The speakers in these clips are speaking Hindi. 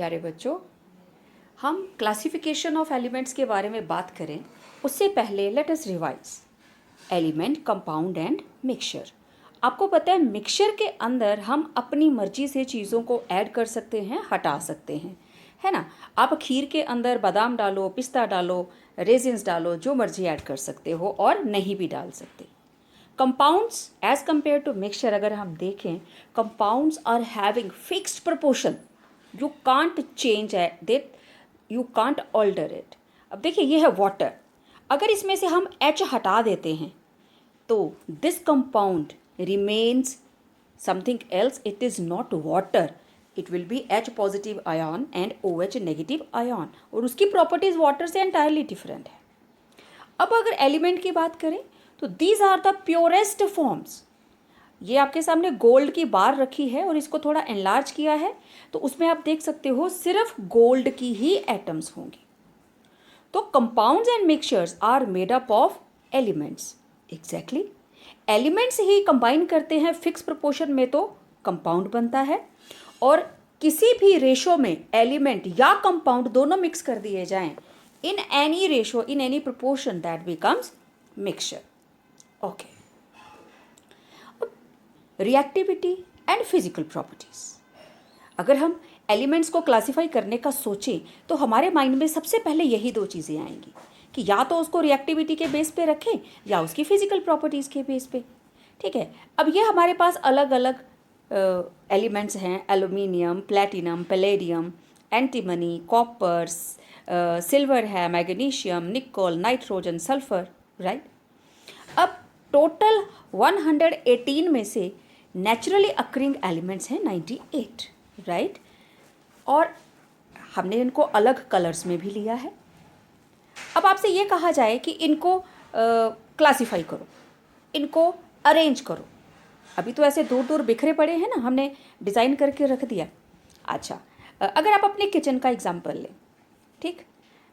प्यारे बच्चों, हम क्लासिफिकेशन ऑफ एलिमेंट्स के बारे में बात करें उससे पहले let us revise element, compound and mixture. आपको पता है मिक्सचर के अंदर हम अपनी मर्जी से चीज़ों को ऐड कर सकते हैं, हटा सकते हैं, है ना। आप खीर के अंदर बादाम डालो, पिस्ता डालो, रेजिन्स डालो, जो मर्जी ऐड कर सकते हो और नहीं भी डाल सकते। Compounds as compare to mixture अगर हम देखें, compounds are having fixed proportion, you can't change that, you can't alter it. अब देखिए ये है वाटर, अगर इसमें से हम H हटा देते हैं तो this compound remains something else, it is not water, it will be H positive ion and OH negative ion, और उसकी प्रॉपर्टीज वाटर से एंटायरली डिफरेंट है। अब अगर एलिमेंट की बात करें तो these are the purest forms. ये आपके सामने गोल्ड की बार रखी है और इसको थोड़ा एनलार्ज किया है, तो उसमें आप देख सकते हो सिर्फ गोल्ड की ही एटम्स होंगी। तो compounds and mixtures are made up of elements. Exactly, elements ही कंबाइन करते हैं फिक्स प्रोपोर्शन में तो कंपाउंड बनता है, और किसी भी रेशो में एलिमेंट या कंपाउंड दोनों मिक्स कर दिए जाएं, in any ratio, in any proportion, that becomes mixture. Okay, reactivity and physical properties. अगर हम एलिमेंट्स को क्लासिफाई करने का सोचें तो हमारे माइंड में सबसे पहले यही दो चीज़ें आएंगी कि या तो उसको रिएक्टिविटी के बेस पे रखें या उसकी फिजिकल प्रॉपर्टीज़ के बेस पे। ठीक है, अब ये हमारे पास अलग अलग एलिमेंट्स हैं, aluminium, platinum, palladium, antimony, copper, silver है, मैग्नीशियम, निकल, नाइट्रोजन, सल्फर, राइट। अब टोटल 118 में से नेचुरली अक्रिंग एलिमेंट्स हैं 98, राइट। और हमने इनको अलग कलर्स में भी लिया है। अब आपसे ये कहा जाए कि इनको क्लासिफाई करो, इनको अरेंज करो, अभी तो ऐसे दूर दूर बिखरे पड़े हैं ना, हमने डिज़ाइन करके रख दिया। अच्छा, अगर आप अपने किचन का एग्जांपल लें, ठीक,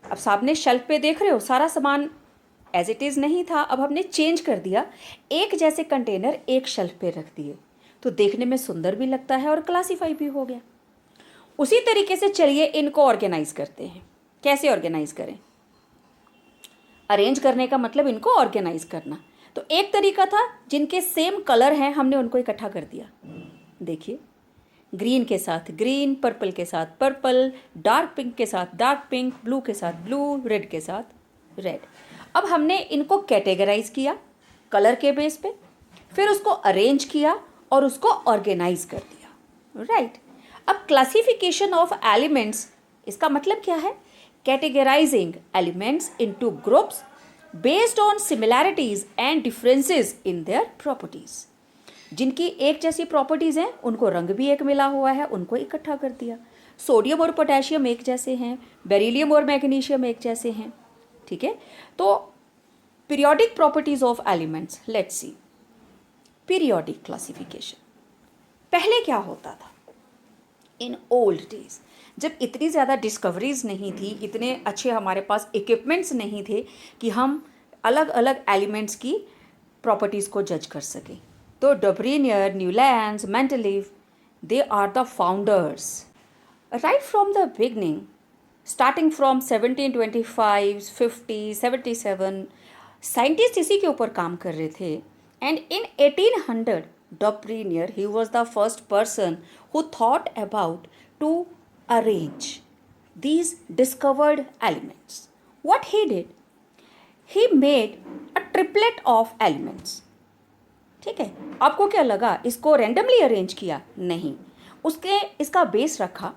अब सामने शेल्फ पे देख रहे हो सारा सामान एज इट इज़ नहीं था, अब हमने चेंज कर दिया, एक जैसे कंटेनर एक शेल्फ पे रख दिए, तो देखने में सुंदर भी लगता है और क्लासीफाई भी हो गया। उसी तरीके से चलिए इनको ऑर्गेनाइज करते हैं। कैसे ऑर्गेनाइज करें? अरेंज करने का मतलब इनको ऑर्गेनाइज करना। तो एक तरीका था, जिनके सेम कलर हैं हमने उनको इकट्ठा कर दिया। देखिए, ग्रीन के साथ ग्रीन, पर्पल के साथ पर्पल, डार्क पिंक के साथ डार्क पिंक, ब्लू के साथ ब्लू, रेड के साथ रेड। अब हमने इनको कैटेगराइज किया कलर के बेस पे, फिर उसको अरेंज किया और उसको ऑर्गेनाइज कर दिया, राइट। अब क्लासिफिकेशन ऑफ एलिमेंट्स, इसका मतलब क्या है? Categorising elements into groups based on similarities and differences in their properties. जिनकी एक जैसी प्रॉपर्टीज हैं उनको रंग भी एक मिला हुआ है, उनको इकट्ठा कर दिया। सोडियम और पोटेशियम एक जैसे हैं, बेरिलियम और मैग्नीशियम एक जैसे हैं, ठीक है। तो periodic properties of elements, let's see periodic classification. पहले क्या होता था? इन ओल्ड डेज, जब इतनी ज़्यादा डिस्कवरीज नहीं थी, इतने अच्छे हमारे पास इक्विपमेंट्स नहीं थे कि हम अलग अलग एलिमेंट्स की प्रॉपर्टीज़ को जज कर सकें, तो Dobereiner, Newlands, Mendeleev, they are the founders right from the beginning, starting from 1725, 50, 77 scientist इसी के ऊपर काम कर रहे थे। And in 1800 Doppler, he was the first person who thought about to arrange these discovered elements. What he did? He made a triplet of elements. ठीक है, आपको क्या लगा इसको रैंडमली अरेंज किया? नहीं, उसके इसका बेस रखा,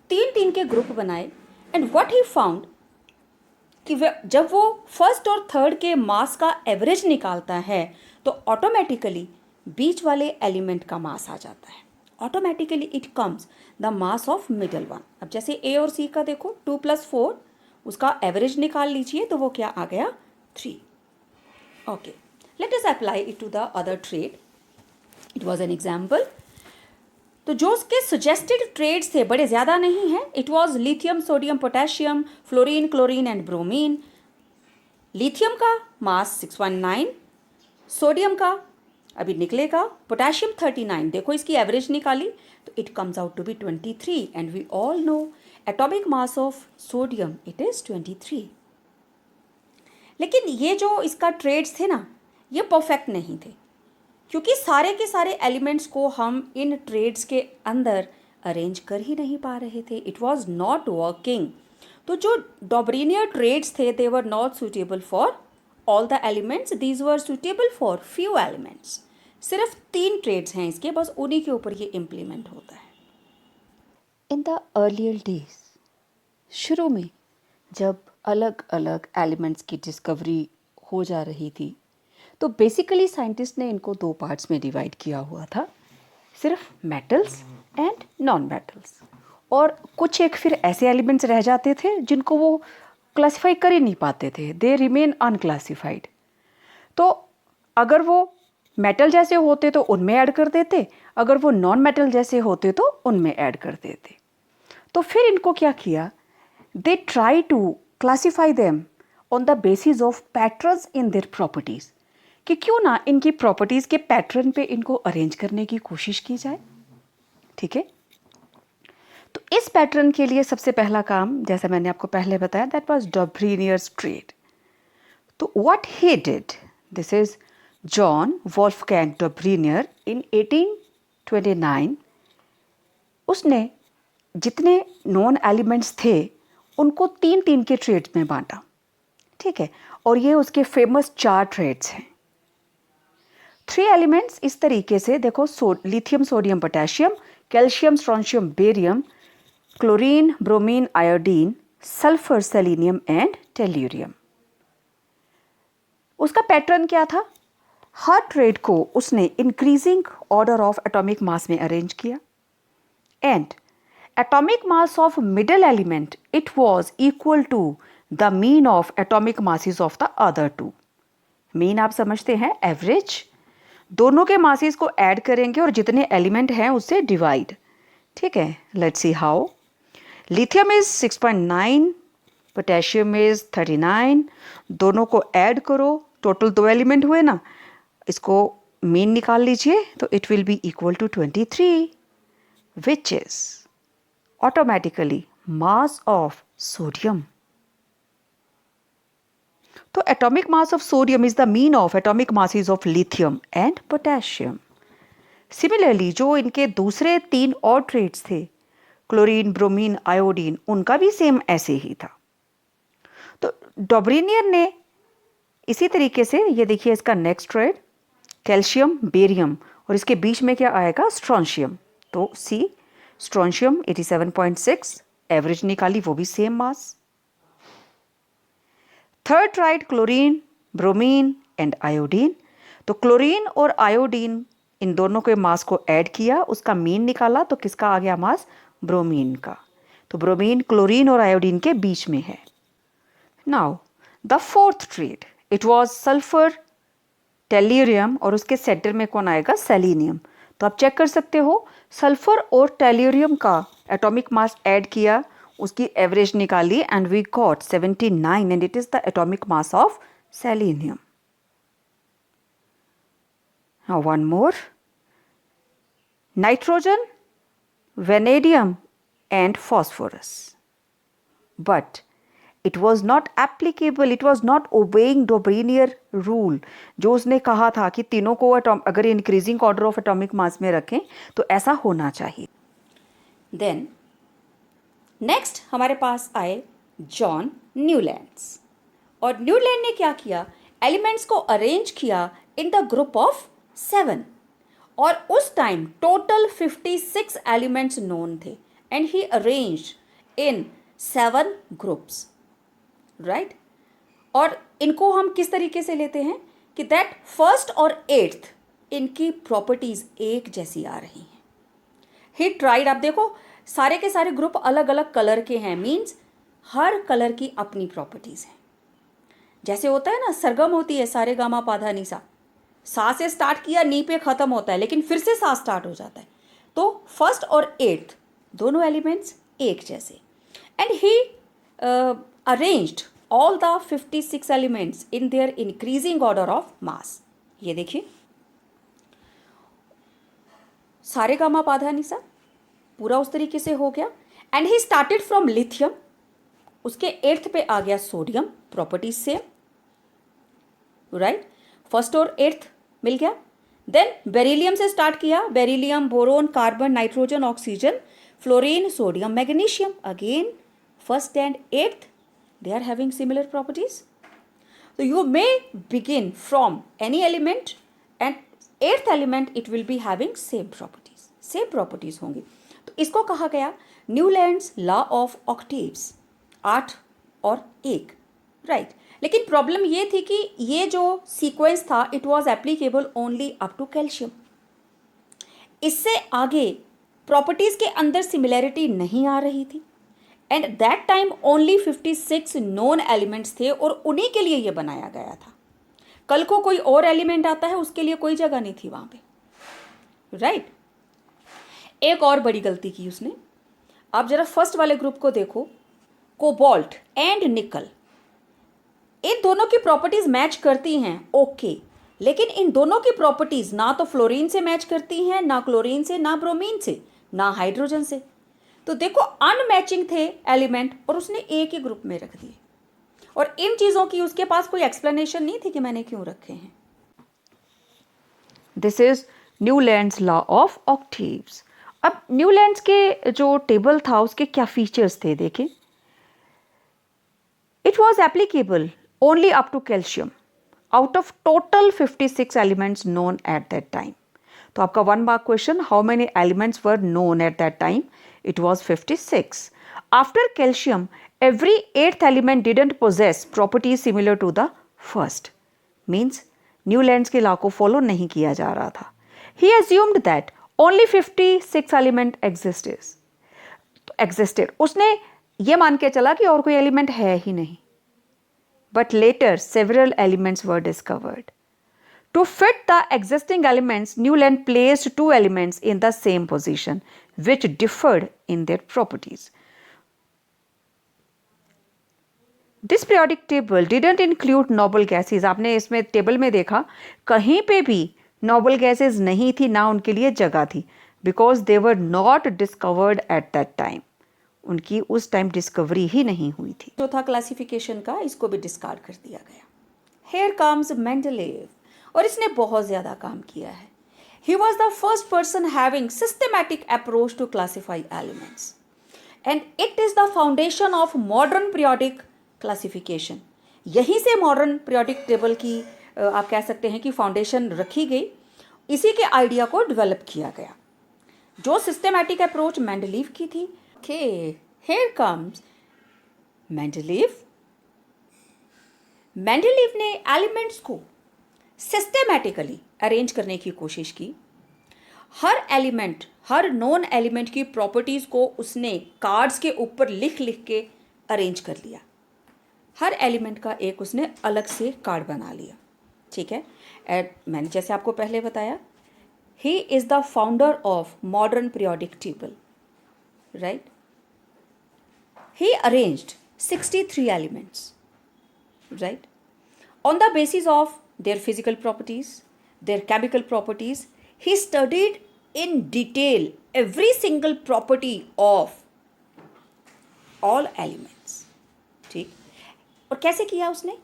तीन तीन के ग्रुप बनाए, एंड व्हाट ही फाउंड कि जब वो फर्स्ट और थर्ड के मास का एवरेज निकालता है तो ऑटोमेटिकली बीच वाले एलिमेंट का मास आ जाता है। Automatically it comes the mass of middle one. अब जैसे ए और सी का देखो 2 + 4, उसका एवरेज निकाल लीजिए तो वो क्या आ गया? 3। Okay, let us apply it to the other trade. It was an example. तो जो उसके सजेस्टेड ट्रेड्स थे बड़े ज़्यादा नहीं हैं। It was lithium, sodium, potassium, fluorine, chlorine and bromine. Lithium का मास 619, सोडियम का अभी निकलेगा पोटेशियम 39, देखो इसकी एवरेज निकाली तो it comes out to be 23 and we all know atomic mass of sodium it is 23। लेकिन ये जो इसका ट्रेड्स थे ना, ये परफेक्ट नहीं थे, क्योंकि सारे के सारे एलिमेंट्स को हम इन ट्रेड्स के अंदर अरेंज कर ही नहीं पा रहे थे, इट वॉज नॉट वर्किंग। तो जो डॉबरिनियर ट्रेड्स थे they were not suitable for all the elements, these were suitable for few elements. सिर्फ 3 ट्रेड्स हैं इसके, बस उन्हीं के ऊपर ये इम्प्लीमेंट होता है। इन द अर्लियर डेज, शुरू में जब अलग अलग एलिमेंट्स की डिस्कवरी हो जा रही थी, तो बेसिकली साइंटिस्ट ने इनको 2 पार्ट्स में डिवाइड किया हुआ था, सिर्फ मेटल्स एंड नॉन मेटल्स। और कुछ एक फिर ऐसे एलिमेंट्स रह जाते थे जिनको वो क्लासिफाई कर ही नहीं पाते थे, दे रिमेन अनक्लासिफाइड। तो अगर वो मेटल जैसे होते तो उनमें ऐड कर देते, अगर वो नॉन मेटल जैसे होते तो उनमें ऐड कर देते। तो फिर इनको क्या किया, they try to classify them on the basis of patterns in their properties, कि क्यों ना इनकी प्रॉपर्टीज़ के पैटर्न पे इनको अरेंज करने की कोशिश की जाए। ठीक है, तो इस पैटर्न के लिए सबसे पहला काम, जैसा मैंने आपको पहले बताया, दैट वाज डॉबरिनियर्स ट्रेड। तो what he did, this is John Wolfgang Dobereiner in 1829। उसने जितने नॉन एलिमेंट्स थे उनको 3 के ट्रेड्स में बांटा। ठीक है, और ये उसके फेमस 4 ट्रेड्स हैं। 3 एलिमेंट्स इस तरीके से देखो, lithium sodium potassium, calcium strontium barium, chlorine bromine iodine, sulphur selenium and tellurium. उसका पैटर्न क्या था, हर ट्रेड को उसने increasing order of atomic mass में अरेंज किया, and atomic mass of middle element it was equal to the mean of atomic masses of the other two। mean आप समझते हैं, एवरेज। दोनों के मासेस को ऐड करेंगे और जितने एलिमेंट हैं उससे डिवाइड। ठीक है, let's see how. Lithium is 6.9, potassium is 39, दोनों को ऐड करो, टोटल 2 एलिमेंट हुए ना, इसको मीन निकाल लीजिए तो it will be equal to 23, which is automatically mass of sodium। तो atomic mass of sodium is the mean of atomic masses of lithium and potassium। Similarly जो इनके दूसरे 3 और ट्रेड्स थे, क्लोरीन ब्रोमीन आयोडीन, उनका भी सेम ऐसे ही था। तो डॉबरिनियर ने इसी तरीके से, ये देखिए इसका नेक्स्ट ट्रेड कैल्शियम बेरियम, और इसके बीच में क्या आएगा, स्ट्रोंशियम। तो सी स्ट्रोंशियम 87.6, एवरेज निकाली, वो भी same mass. Third tried chlorine bromine and iodine. तो क्लोरीन और आयोडीन, इन दोनों के मास को ऐड किया, उसका मीन निकाला, तो किसका आ गया मास, ब्रोमीन का। तो ब्रोमीन क्लोरीन और आयोडीन के बीच में है। Now the fourth trade it was sulphur tellurium, और उसके सेंटर में कौन आएगा, सेलेनियम। तो आप चेक कर सकते हो, सल्फर और टेल्यूरियम का एटॉमिक मास ऐड किया, उसकी एवरेज निकाली, and we got 79 and it is the atomic mass of selenium. Now one more, nitrogen, vanadium and phosphorus, but it was not applicable, it was not obeying Dobereiner rule, जो उसने कहा था कि तीनों को अगर increasing order of atomic mass में रखें तो ऐसा होना चाहिए। देन नेक्स्ट हमारे पास आए जॉन न्यूलैंड्स, और न्यूलैंड ने क्या किया, एलिमेंट्स को अरेंज किया इन द ग्रुप ऑफ 7, और उस टाइम टोटल 56 एलिमेंट्स नोन थे, and he arranged in 7 groups, right. और इनको हम किस तरीके से लेते हैं कि दैट फर्स्ट और 8th इनकी प्रॉपर्टीज एक जैसी आ रही हैं। ही ट्राइड, आप देखो सारे के सारे ग्रुप अलग अलग कलर के हैं, मीन्स हर कलर की अपनी प्रॉपर्टीज हैं। जैसे होता है ना, सरगम होती है सारे गामा पाधा नी सा, सा से स्टार्ट किया, नी पे खत्म होता है, लेकिन फिर से सा स्टार्ट हो जाता है। तो फर्स्ट और 8th दोनों एलिमेंट्स एक जैसे, and he arranged all the 56 elements in their increasing order of mass। ये देखिए, सारे गामा पाधा निसा, पूरा उस तरीके से हो गया। And he started from lithium, उसके 8th पे आ गया sodium, properties same, right, first और 8th मिल गया। देन बेरिलियम से स्टार्ट किया, beryllium, boron, carbon, nitrogen, oxygen, fluorine, sodium, magnesium, again first and 8th they are having similar properties. So you may begin from any element and 8th element it will be having same properties होंगी। तो इसको कहा गया न्यूलैंड्स लॉ ऑफ ऑक्टेव्स, 8 और 1, राइट। लेकिन प्रॉब्लम ये थी कि ये जो सीक्वेंस था it was applicable only up to calcium, इससे आगे प्रॉपर्टीज के अंदर सिमिलैरिटी नहीं आ रही थी। And that time only 56 known elements थे और उन्हीं के लिए ये बनाया गया था। कल को कोई और एलिमेंट आता है उसके लिए कोई जगह नहीं थी वहां पे, राइट। एक और बड़ी गलती की उसने, आप जरा फर्स्ट वाले ग्रुप को देखो, कोबाल्ट एंड निकल, इन दोनों की प्रॉपर्टीज मैच करती हैं, ओके, लेकिन इन दोनों की प्रॉपर्टीज ना तो फ्लोरीन से मैच करती हैं, ना क्लोरीन से, ना ब्रोमीन से, ना हाइड्रोजन से। तो देखो अनमैचिंग थे एलिमेंट और उसने एक ही ग्रुप में रख दिए, और इन चीजों की उसके पास कोई एक्सप्लेनेशन नहीं थी कि मैंने क्यों रखे हैं। This is Newlands law of octaves. अब न्यूलैंड्स के जो टेबल था उसके क्या फीचर्स थे देखें। It was applicable only up to calcium out of total 56 elements known at that time. तो आपका 1 mark question, how many elements were known at that time? It was 56. After calcium, every 8th element didn't possess properties similar to the first. Means Newlands के लॉ को फॉलो नहीं किया जा रहा था। He assumed that only 56 element existed. उसने ये मान के चला कि और कोई एलिमेंट है ही नहीं। But later several elements were discovered. To fit the existing elements, Newland placed 2 elements in the same position, which differed in their properties. This periodic table didn't include noble gases. आपने इसमें टेबल में देखा कहीं पे भी noble gases नहीं थी, ना उनके लिए जगह थी, because they were not discovered at that time. उनकी उस टाइम डिस्कवरी ही नहीं हुई थी। जो था क्लासिफिकेशन का, इसको भी डिस्कार्ड कर दिया गया। Here comes Mendeleev, और इसने बहुत ज़्यादा काम किया है। He was the first person having systematic approach to classify elements, and it is the foundation of modern periodic classification. यहीं से मॉडर्न पीरियोडिक टेबल की आप कह सकते हैं कि फाउंडेशन रखी गई, इसी के आइडिया को डेवलप किया गया। जो सिस्टेमैटिक अप्रोच मेंडलीव की थी। Okay, here comes Mendeleev. Mendeleev ने एलिमेंट्स को सिस्टेमैटिकली अरेंज करने की कोशिश की। हर एलिमेंट, हर नॉन एलिमेंट की प्रॉपर्टीज़ को उसने कार्ड्स के ऊपर लिख लिख के अरेंज कर लिया। हर एलिमेंट का एक उसने अलग से कार्ड बना लिया, ठीक है। मैंने जैसे आपको पहले बताया, he is the founder of modern periodic table, right. He arranged 63 elements, right, on the basis of their physical properties, their chemical properties. He studied in detail every single property of all elements, ठीक। और कैसे किया उसने?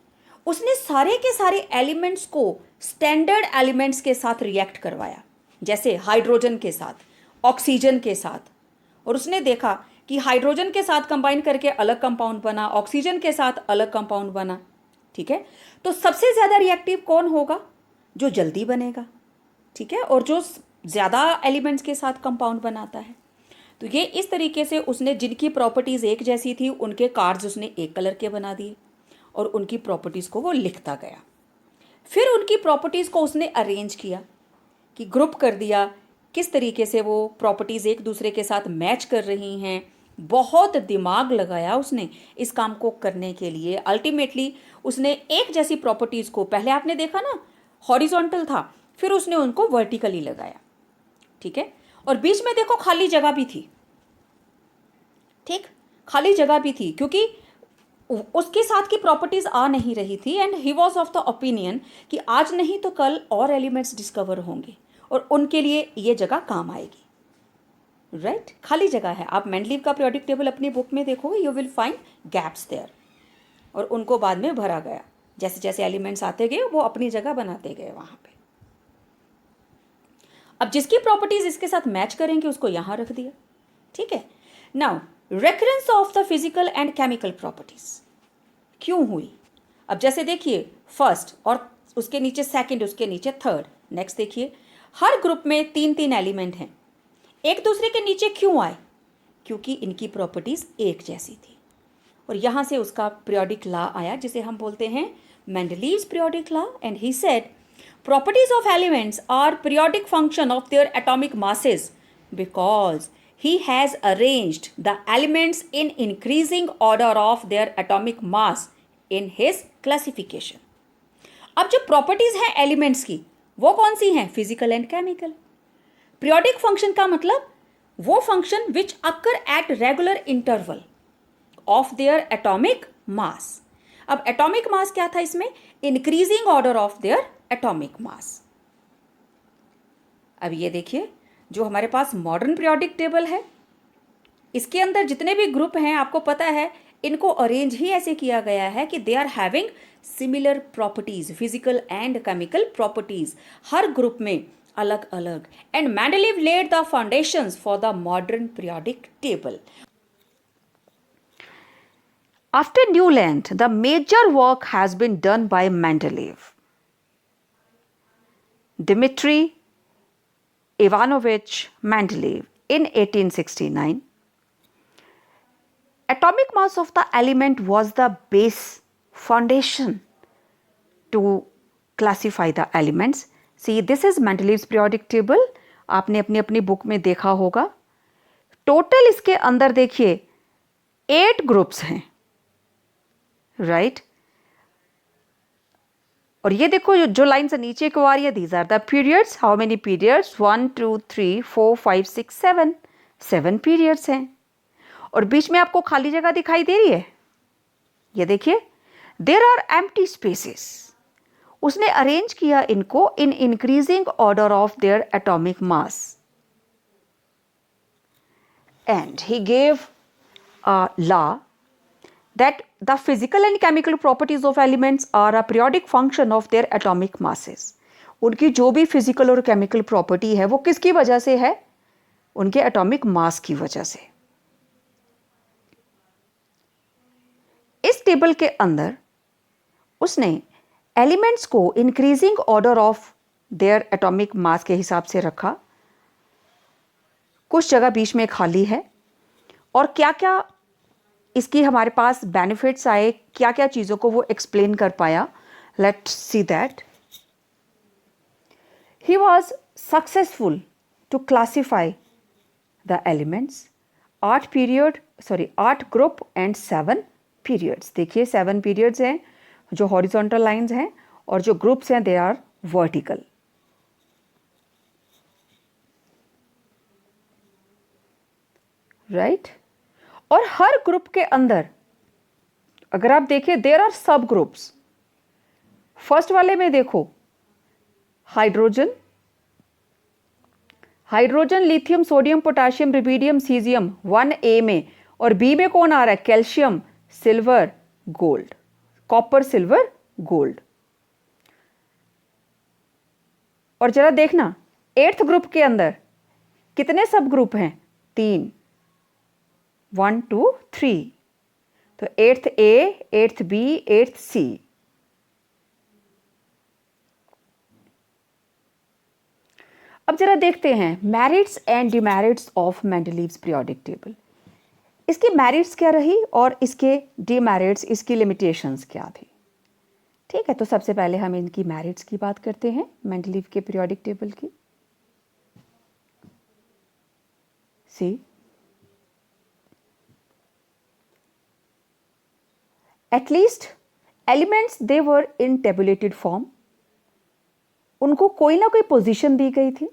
उसने सारे के सारे एलिमेंट्स को स्टैंडर्ड एलिमेंट्स के साथ रिएक्ट करवाया, जैसे हाइड्रोजन के साथ, ऑक्सीजन के साथ, और उसने देखा कि हाइड्रोजन के साथ कंबाइन करके अलग कंपाउंड बना, ऑक्सीजन के साथ अलग कंपाउंड बना, ठीक है। तो सबसे ज़्यादा रिएक्टिव कौन होगा? जो जल्दी बनेगा, ठीक है, और जो ज़्यादा एलिमेंट्स के साथ कंपाउंड बनाता है। तो ये इस तरीके से उसने जिनकी प्रॉपर्टीज़ एक जैसी थी उनके कार्ड्स उसने एक कलर के बना दिए और उनकी प्रॉपर्टीज़ को वो लिखता गया। फिर उनकी प्रॉपर्टीज़ को उसने अरेंज किया कि ग्रुप कर दिया, किस तरीके से वो प्रॉपर्टीज़ एक दूसरे के साथ मैच कर रही हैं। बहुत दिमाग लगाया उसने इस काम को करने के लिए। अल्टीमेटली उसने एक जैसी प्रॉपर्टीज़ को, पहले आपने देखा ना हॉरिजॉन्टल था, फिर उसने उनको वर्टिकली लगाया, ठीक है। और बीच में देखो खाली जगह भी थी, ठीक, खाली जगह भी थी, क्योंकि उसके साथ की प्रॉपर्टीज़ आ नहीं रही थी। And he was of the opinion कि आज नहीं तो कल और एलिमेंट्स डिस्कवर होंगे और उनके लिए ये जगह काम आएगी, राइट? खाली जगह है, आप मेंडलीव का पीरियोडिक टेबल अपनी बुक में देखोगे, you will find gaps there, और उनको बाद में भरा गया, जैसे जैसे एलिमेंट्स आते गए वो अपनी जगह बनाते गए वहाँ पे। अब जिसकी प्रॉपर्टीज इसके साथ मैच करेंगे उसको यहाँ रख दिया, ठीक है। Now recurrence of the physical and chemical properties क्यों हुई? अब जैसे देखिए फर्स्ट और उसके नीचे सेकंड, उसके नीचे थर्ड, नेक्स्ट देखिए हर ग्रुप में 3-3 एलिमेंट हैं, एक दूसरे के नीचे क्यों आए? क्योंकि इनकी प्रॉपर्टीज एक जैसी थी, और यहाँ से उसका पीरियोडिक लॉ आया जिसे हम बोलते हैं Mendeleev's periodic law. And he said properties of elements are periodic function of their atomic masses because he has arranged the elements in increasing order of their atomic mass in his classification. अब जो प्रॉपर्टीज हैं एलिमेंट्स की वो कौन सी हैं? Physical and chemical. Periodic function का मतलब वो function which occur at regular interval of their atomic mass. अब एटॉमिक मास क्या था इसमें? Increasing order of their atomic mass. अब ये देखिए जो हमारे पास मॉडर्न पीरियोडिक टेबल है, इसके अंदर जितने भी ग्रुप हैं आपको पता है इनको अरेंज ही ऐसे किया गया है कि they are having similar properties, physical and chemical properties, हर ग्रुप में अलग अलग। And Mendeleev laid the foundations for the modern periodic table. After Newland, the major work has been done by Mendeleev. Dmitry Ivanovich Mendeleev in 1869. Atomic mass of the element was the base foundation to classify the elements. See, this is Mendeleev's periodic table. आपने अपनी अपनी बुक में देखा होगा। टोटल इसके अंदर देखिए 8 ग्रुप्स हैं, राइट? और ये देखो जो लाइन से नीचे को आ रही है, these are the periods. How many periods? 1 2 3 4 5 6 7 periods हैं। और बीच में आपको खाली जगह दिखाई दे रही है, ये देखिए देयर आर एम्प्टी स्पेसेस। उसने अरेंज किया इनको in increasing order of their atomic mass, and he gave a law that the physical and chemical properties of elements are a periodic function of their atomic masses. उनकी जो भी फिजिकल और केमिकल प्रॉपर्टी है वो किसकी वजह से है? उनके एटॉमिक मास की वजह से। इस टेबल के अंदर उसने एलिमेंट्स को increasing order of their atomic mass के हिसाब से रखा, कुछ जगह बीच में खाली है, और क्या क्या इसकी हमारे पास बेनिफिट्स आए, क्या क्या चीज़ों को वो एक्सप्लेन कर पाया। Let's see that. He was successful to classify the elements. 8 group and 7 periods. देखिए 7 पीरियड्स हैं जो हॉरिजॉन्टल लाइंस हैं, और जो ग्रुप्स हैं दे आर वर्टिकल। राइट? और हर ग्रुप के अंदर अगर आप देखें देयर आर सब ग्रुप्स। फर्स्ट वाले में देखो hydrogen, lithium, sodium, potassium, rubidium, caesium 1A में, और बी में कौन आ रहा है? Calcium, silver, gold, copper, silver, gold. और जरा देखना 8th ग्रुप के अंदर कितने सब ग्रुप हैं? 3, 1 2 3। तो 8th A, 8th B, 8th C। अब जरा देखते हैं merits and demerits of Mendeleev's periodic table. इसकी मेरिट्स क्या रही और इसके डिमेरिट्स, इसकी लिमिटेशंस क्या थी? ठीक है, तो सबसे पहले हम इनकी मेरिट्स की बात करते हैं मेंडलीव के पीरियोडिक टेबल की। सी, at least elements they were in tabulated form. उनको कोई ना कोई पोजीशन दी गई थी।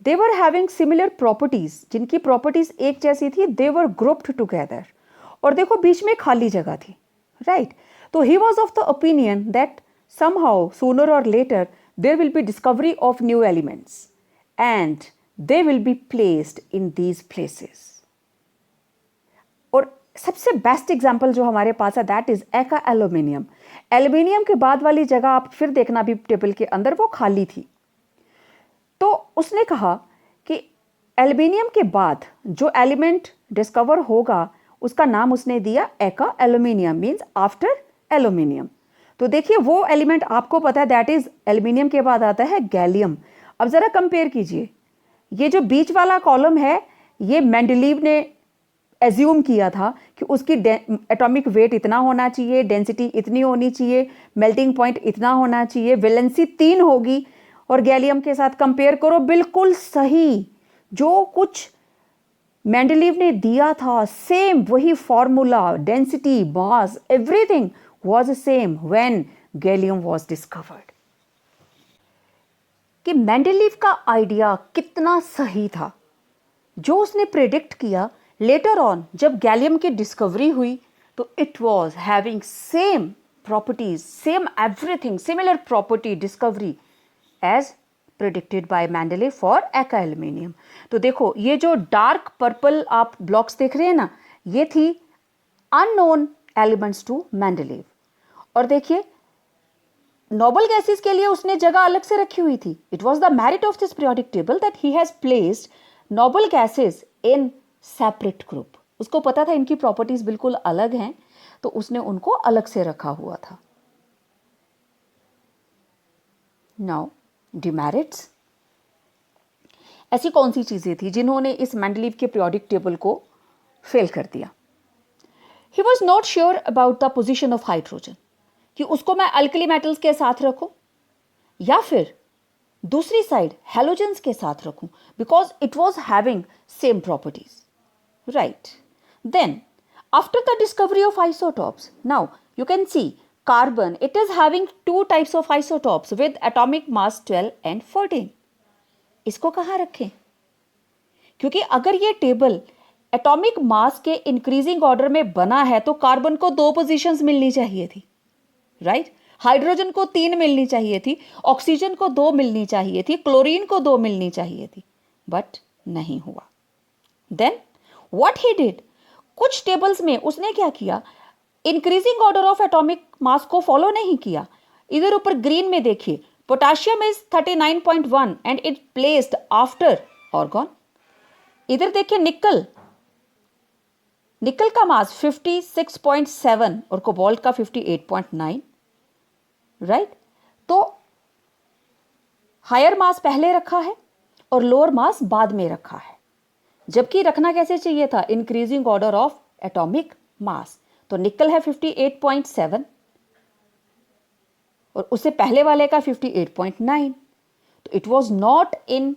They were having similar properties, जिनकी प्रॉपर्टीज एक जैसी थी। They were grouped together. और देखो बीच में खाली जगह थी, राइट? तो he was of the opinion that somehow sooner or later there will be discovery of new elements and they will be placed in these places. और सबसे बेस्ट एग्जाम्पल जो हमारे पास है दैट इज एका एल्यूमिनियम. एल्यूमिनियम के बाद वाली जगह आप फिर देखना भी टेबल के अंदर वो खाली थी. तो उसने कहा कि एल्यूमिनियम के बाद जो एलिमेंट डिस्कवर होगा उसका नाम उसने दिया एका एल्यूमिनियम, मीन्स आफ्टर एल्यूमिनियम. तो देखिए वो एलिमेंट आपको पता है दैट इज एल्यूमिनियम के बाद आता है गैलियम. अब जरा कंपेयर कीजिए, ये जो बीच वाला कॉलम है ये मेंडलीव ने एज्यूम किया था कि उसकी एटॉमिक वेट इतना होना चाहिए, डेंसिटी इतनी होनी चाहिए, मेल्टिंग पॉइंट इतना होना चाहिए, वैलेंसी 3 होगी. और गैलियम के साथ कंपेयर करो, बिल्कुल सही. जो कुछ मेंडलीव ने दिया था सेम वही formula, density, mass, everything was same when gallium was discovered. कि मेंडलीव का आइडिया कितना सही था. जो उसने प्रेडिक्ट किया लेटर ऑन जब गैलियम की डिस्कवरी हुई तो it was having same properties, same everything, similar property discovery as predicted by Mendeleev for eka aluminium. तो देखो ये जो डार्क पर्पल आप ब्लॉक्स देख रहे हैं ना, ये थी अननोन एलिमेंट्स टू मेंडलीव. और देखिए नोबल गैसेस के लिए उसने जगह अलग से रखी हुई थी. It was the merit of this periodic table that he has placed noble gases in separate group. उसको पता था इनकी प्रॉपर्टीज बिल्कुल अलग हैं तो उसने उनको अलग से रखा हुआ था. Now demerits. ऐसी कौन सी चीजें थी जिन्होंने इस मेंडलीव के पीरियोडिक टेबल को फेल कर दिया? He was not sure about the position of hydrogen, कि उसको मैं अल्कली मेटल्स के साथ रखूं या फिर दूसरी साइड हैलोजेंस के साथ रखूं, because it was having same properties. Right. Then, after the discovery of isotopes, now you can see carbon, it is having 2 types of isotopes with atomic mass 12 and 14. इसको कहाँ रखें? क्योंकि अगर ये टेबल एटॉमिक मास के इंक्रीजिंग ऑर्डर में बना है तो कार्बन को 2 पोजीशंस मिलनी चाहिए थी, राइट? हाइड्रोजन को 3 मिलनी चाहिए थी, ऑक्सीजन को 2 मिलनी चाहिए थी, क्लोरीन को 2 मिलनी चाहिए थी, बट नहीं हुआ. देन What he did, कुछ टेबल्स में उसने क्या किया, इंक्रीजिंग ऑर्डर ऑफ एटॉमिक मास को फॉलो नहीं किया. इधर ऊपर ग्रीन में देखिए potassium is 39.1 and it placed after organ. इधर देखिए निकल, निकल का मास 56.7 और कोबाल्ट का 58.9, राइट? तो हायर मास पहले रखा है और लोअर मास बाद में रखा है, जबकि रखना कैसे चाहिए था, इंक्रीजिंग ऑर्डर ऑफ एटॉमिक मास. तो निकल है 58.7 और उससे पहले वाले का 58.9. तो it was not in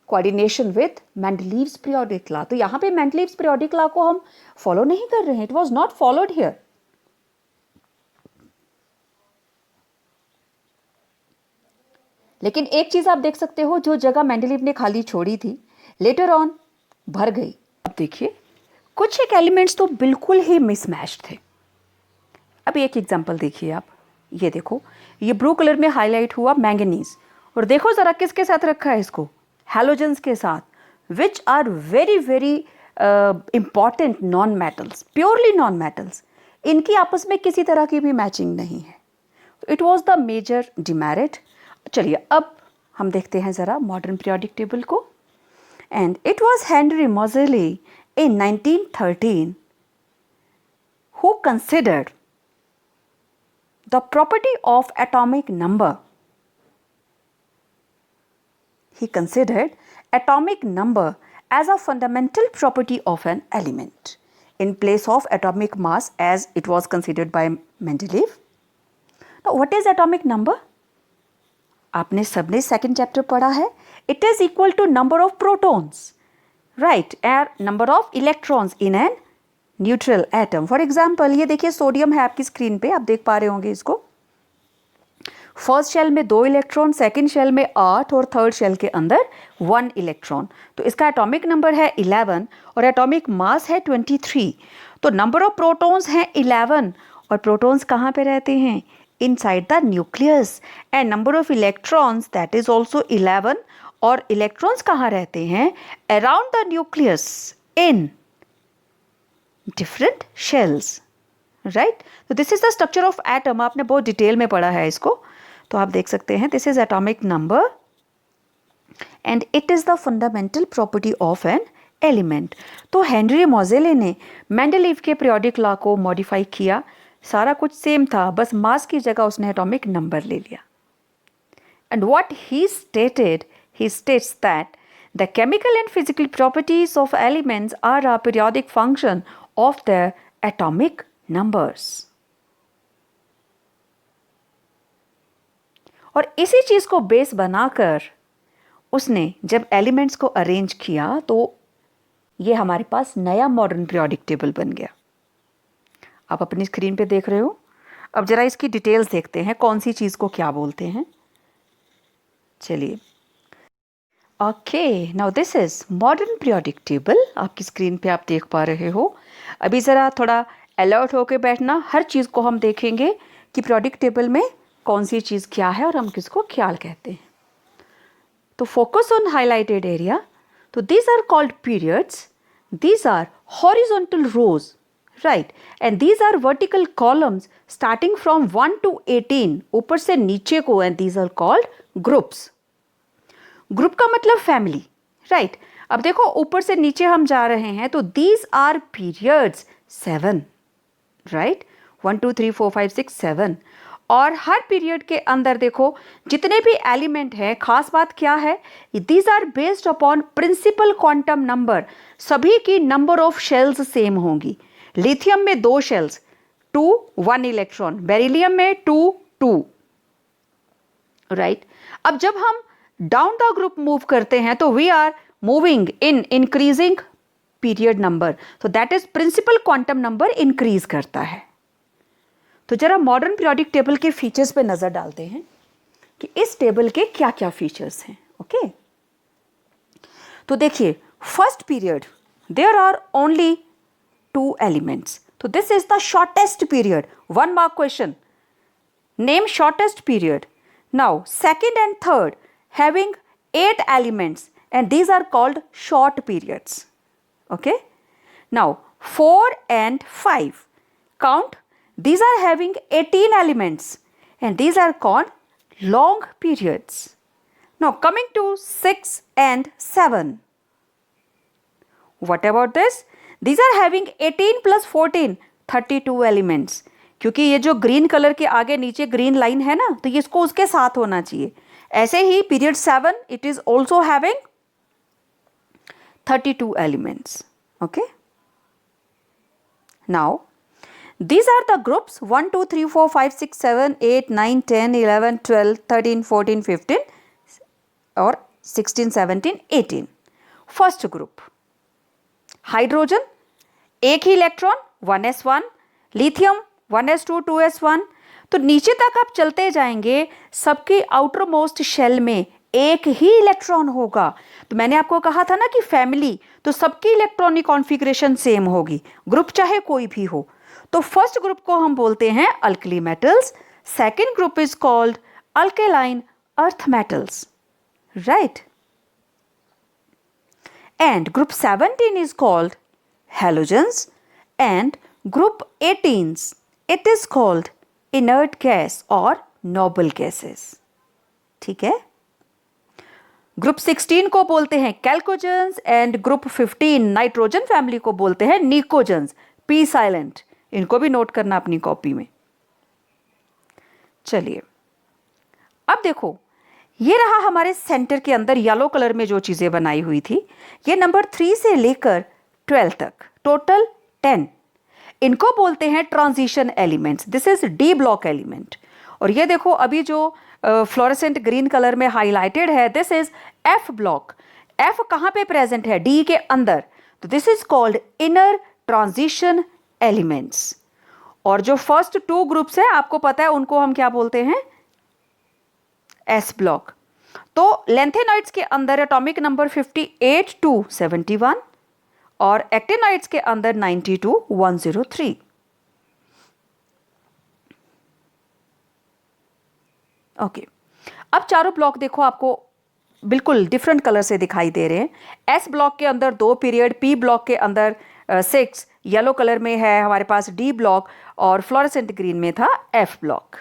coordination with Mendeleev's periodic law. तो यहां पे मेंडलीव्स पीरियोडिक लॉ को हम फॉलो नहीं कर रहे हैं. It was not followed here. लेकिन एक चीज आप देख सकते हो, जो जगह मेंडलीव ने खाली छोड़ी थी लेटर ऑन भर गई. अब देखिए कुछ एक एलिमेंट्स तो बिल्कुल ही मिसमैच थे. अब एक एग्जांपल देखिए आप, ये देखो ये ब्लू कलर में हाईलाइट हुआ मैंगनीज, और देखो जरा किसके साथ रखा है इसको, हैलोजेंस के साथ, which are very very important non metals, purely non metals. इनकी आपस में किसी तरह की भी मैचिंग नहीं है. It was the major demerit. चलिए अब हम देखते हैं ज़रा मॉडर्न पीरियोडिक टेबल को. And it was Henry Moseley in 1913 who considered the property of atomic number. He considered atomic number as a fundamental property of an element in place of atomic mass as it was considered by Mendeleev. Now what is atomic number? आपने सबने सेकंड चैप्टर पढ़ा है. It is equal to number of protons, right, and number of electrons in an neutral atom. For example ये देखिए सोडियम है आपकी स्क्रीन पे, आप देख पा रहे होंगे इसको. फर्स्ट शेल में 2 इलेक्ट्रॉन, सेकंड शेल में 8 और थर्ड शेल के अंदर 1 इलेक्ट्रॉन. तो इसका एटॉमिक नंबर है 11 और एटॉमिक मास है 23. तो नंबर ऑफ प्रोटॉन्स हैं 11 और प्रोटॉन्स कहाँ पे रहते हैं, inside the nucleus and number of electrons that is also 11 और electrons कहाँ रहते हैं around the nucleus in different shells, right? So this is the structure of atom. आपने बहुत डिटेल में पढ़ा है इसको, तो आप देख सकते हैं this is atomic number and it is the fundamental property of an element. तो हेनरी मोजेले ने मेंडलीव के पीरियोडिक लॉ को मॉडिफाई किया. सारा कुछ सेम था, बस मास की जगह उसने एटॉमिक नंबर ले लिया. And what he states that the chemical and physical properties of elements are a periodic function of the atomic numbers. और इसी चीज को बेस बनाकर उसने जब एलिमेंट्स को अरेंज किया तो ये हमारे पास नया मॉडर्न पीरियोडिक टेबल बन गया. आप अपनी स्क्रीन पे देख रहे हो. अब जरा इसकी डिटेल्स देखते हैं, कौन सी चीज़ को क्या बोलते हैं. चलिए, okay, now this is modern periodic table. आपकी स्क्रीन पे आप देख पा रहे हो. अभी ज़रा थोड़ा अलर्ट होके बैठना, हर चीज़ को हम देखेंगे कि पीरियोडिक टेबल में कौन सी चीज़ क्या है और हम किसको ख्याल कहते हैं. तो फोकस ऑन हाईलाइटेड एरिया. तो these are called periods. These are horizontal rows, right? And these are vertical columns starting from 1 to 18 ऊपर से नीचे को, and these are called groups. Group का मतलब family, right? अब देखो ऊपर से नीचे हम जा रहे हैं तो these are periods 7, right? 1 2 3 4 5 6 7. और हर पीरियड के अंदर देखो जितने भी एलिमेंट हैं, खास बात क्या है, these are based upon principal quantum number. सभी की नंबर ऑफ शेल्स सेम होंगी. लिथियम में 2 शेल्स, 2 1 इलेक्ट्रॉन. बेरिलियम में 2 2, राइट. अब जब हम डाउन द ग्रुप मूव करते हैं तो we are moving in increasing period number. तो that is principal quantum number increase करता है. तो जरा मॉडर्न पीरियोडिक टेबल के फीचर्स पे नजर डालते हैं कि इस टेबल के क्या क्या फीचर्स हैं. ओके, तो देखिए, first period there are only 2 elements. तो this is the shortest period. 1 mark question, name shortest period. Now second and third having 8 elements and these are called short periods. Okay, now 4 and 5 count. These are having 18 elements and these are called long periods. Now coming to 6 and 7. What about this? These are having 18 plus 14, 32 elements. क्योंकि ये जो ग्रीन कलर के आगे नीचे ग्रीन लाइन है ना, तो ये इसको उसके साथ होना चाहिए. ऐसे ही period 7, it is also having 32 elements. Okay. Now these are the groups 1 2 3 4 5 6 7 8 9 10 11 12 13 14 15 और 16 17 18. फर्स्ट ग्रुप हाइड्रोजन, एक ही electron 1s1, lithium 1s2 2s1. तो नीचे तक आप चलते जाएंगे, सबकी आउटर मोस्ट शेल में एक ही इलेक्ट्रॉन होगा. तो मैंने आपको कहा था ना कि फैमिली, तो सबकी इलेक्ट्रॉनिक कॉन्फ़िगरेशन सेम होगी, ग्रुप चाहे कोई भी हो. तो फर्स्ट ग्रुप को हम बोलते हैं alkali metals. Second group is called alkaline earth metals, right. And group 17 is called halogens and group 18 it is called inert gas और नोबल गैसेस. ठीक है. ग्रुप 16 को बोलते हैं कैल्कोजेंस एंड ग्रुप 15 नाइट्रोजन फैमिली को बोलते हैं निकोजेंस. पी साइलेंट, इनको भी नोट करना अपनी कॉपी में. चलिए, अब देखो, ये रहा हमारे सेंटर के अंदर येलो कलर में जो चीजें बनाई हुई थी. ये नंबर 3 से लेकर 12 तक, टोटल 10. इनको बोलते हैं transition elements. This is D block element. और ये देखो, अभी जो फ्लोरेसेंट ग्रीन कलर में हाईलाइटेड है, this is F block. F कहाँ पे प्रेजेंट है? डी के अंदर. तो this is called inner transition elements. और जो फर्स्ट 2 ग्रुप्स है, आपको पता है उनको हम क्या बोलते हैं? S block. तो लेंथेनॉइड्स के अंदर एटॉमिक नंबर 58 to 71 और एक्टिनॉइड्स के अंदर 90 to 103. ओके, अब चारों ब्लॉक देखो आपको बिल्कुल डिफरेंट कलर से दिखाई दे रहे हैं। एस ब्लॉक के अंदर 2 पीरियड, पी ब्लॉक के अंदर 6, येलो कलर में है हमारे पास डी ब्लॉक और फ्लोरेसेंट ग्रीन में था एफ ब्लॉक।